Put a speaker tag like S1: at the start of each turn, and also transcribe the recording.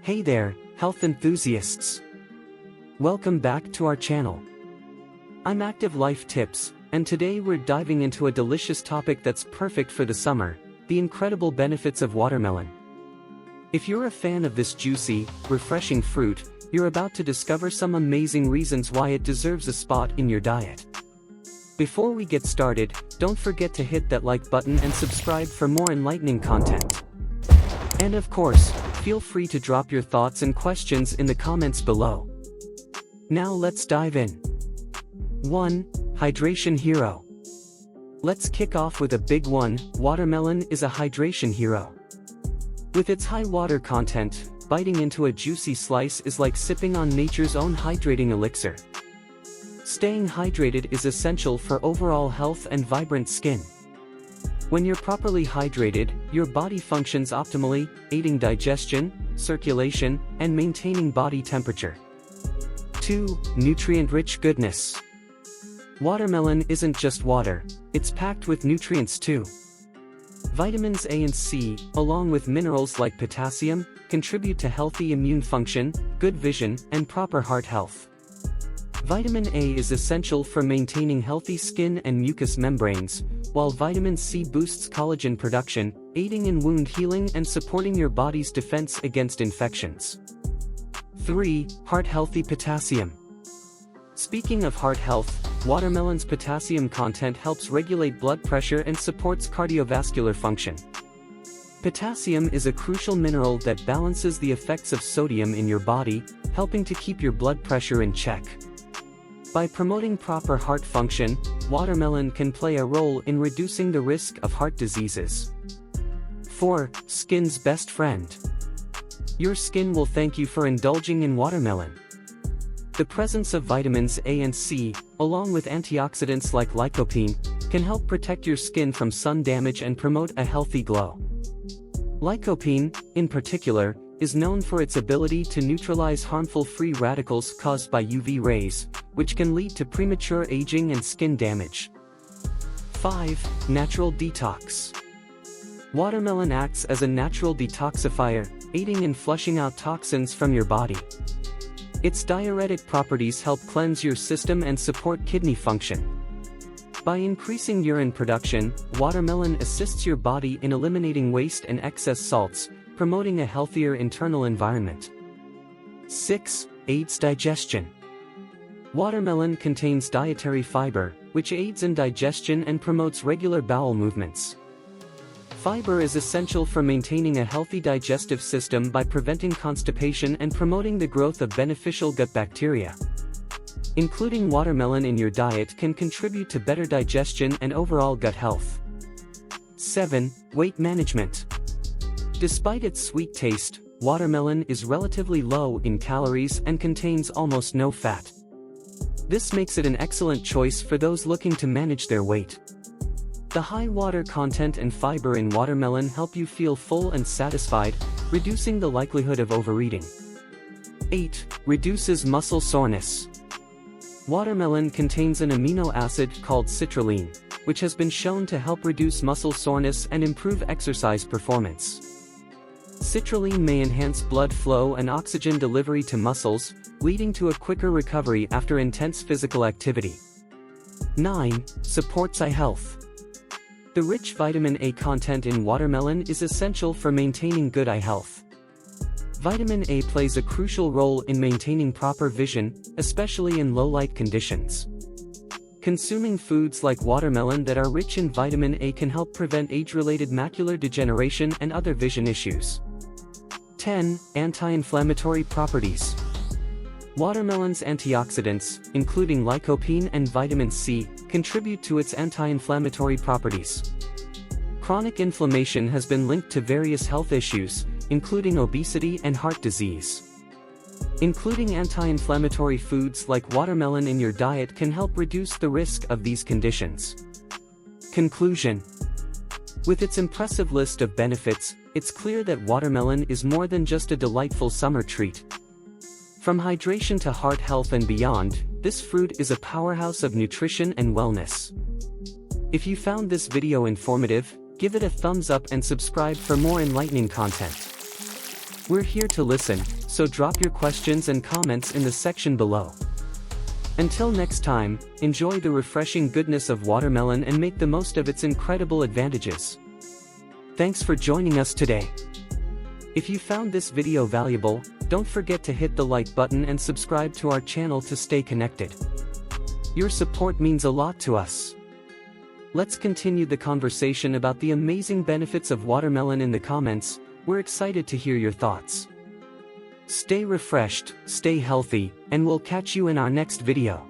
S1: Hey there, health enthusiasts! Welcome back to our channel. I'm Activelifetips, and today we're diving into a delicious topic that's perfect for the summer: the incredible benefits of watermelon. If you're a fan of this juicy, refreshing fruit, you're about to discover some amazing reasons why it deserves a spot in your diet. Before we get started, don't forget to hit that like button and subscribe for more enlightening content. And of course, feel free to drop your thoughts and questions in the comments below. Now let's dive in. 1. Hydration hero. Let's kick off with a big one. Watermelon is a hydration hero. With its high water content, biting into a juicy slice is like sipping on nature's own hydrating elixir. Staying hydrated is essential for overall health and vibrant skin. When you're properly hydrated, your body functions optimally, aiding digestion, circulation, and maintaining body temperature. 2. Nutrient-rich goodness. Watermelon isn't just water, it's packed with nutrients too. Vitamins A and C, along with minerals like potassium, contribute to healthy immune function, good vision, and proper heart health. Vitamin A is essential for maintaining healthy skin and mucous membranes, while vitamin C boosts collagen production, aiding in wound healing and supporting your body's defense against infections. 3. Heart-healthy potassium. Speaking of heart health, watermelon's potassium content helps regulate blood pressure and supports cardiovascular function. Potassium is a crucial mineral that balances the effects of sodium in your body, helping to keep your blood pressure in check. By promoting proper heart function, watermelon can play a role in reducing the risk of heart diseases. 4. Skin's best friend. Your skin will thank you for indulging in watermelon. The presence of vitamins A and C, along with antioxidants like lycopene, can help protect your skin from sun damage and promote a healthy glow. Lycopene, in particular, is known for its ability to neutralize harmful free radicals caused by UV rays, which can lead to premature aging and skin damage. 5. Natural detox. Watermelon acts as a natural detoxifier, aiding in flushing out toxins from your body. Its diuretic properties help cleanse your system and support kidney function. By increasing urine production, watermelon assists your body in eliminating waste and excess salts, promoting a healthier internal environment. 6. Aids digestion. Watermelon contains dietary fiber, which aids in digestion and promotes regular bowel movements. Fiber is essential for maintaining a healthy digestive system by preventing constipation and promoting the growth of beneficial gut bacteria. Including watermelon in your diet can contribute to better digestion and overall gut health. 7. Weight management. Despite its sweet taste, watermelon is relatively low in calories and contains almost no fat. This makes it an excellent choice for those looking to manage their weight. The high water content and fiber in watermelon help you feel full and satisfied, reducing the likelihood of overeating. 8. Reduces muscle soreness. Watermelon contains an amino acid called citrulline, which has been shown to help reduce muscle soreness and improve exercise performance. Citrulline may enhance blood flow and oxygen delivery to muscles, leading to a quicker recovery after intense physical activity. 9. Supports eye health. The rich vitamin A content in watermelon is essential for maintaining good eye health. Vitamin A plays a crucial role in maintaining proper vision, especially in low-light conditions. Consuming foods like watermelon that are rich in vitamin A can help prevent age-related macular degeneration and other vision issues. 10. Anti-inflammatory properties. Watermelon's antioxidants, including lycopene and vitamin C, contribute to its anti-inflammatory properties. Chronic inflammation has been linked to various health issues, including obesity and heart disease. Including anti-inflammatory foods like watermelon in your diet can help reduce the risk of these conditions. Conclusion. With its impressive list of benefits, it's clear that watermelon is more than just a delightful summer treat. From hydration to heart health and beyond, this fruit is a powerhouse of nutrition and wellness. If you found this video informative, give it a thumbs up and subscribe for more enlightening content. We're here to listen, so drop your questions and comments in the section below. Until next time, enjoy the refreshing goodness of watermelon and make the most of its incredible advantages. Thanks for joining us today. If you found this video valuable, don't forget to hit the like button and subscribe to our channel to stay connected. Your support means a lot to us. Let's continue the conversation about the amazing benefits of watermelon in the comments. We're excited to hear your thoughts. Stay refreshed, stay healthy, and we'll catch you in our next video.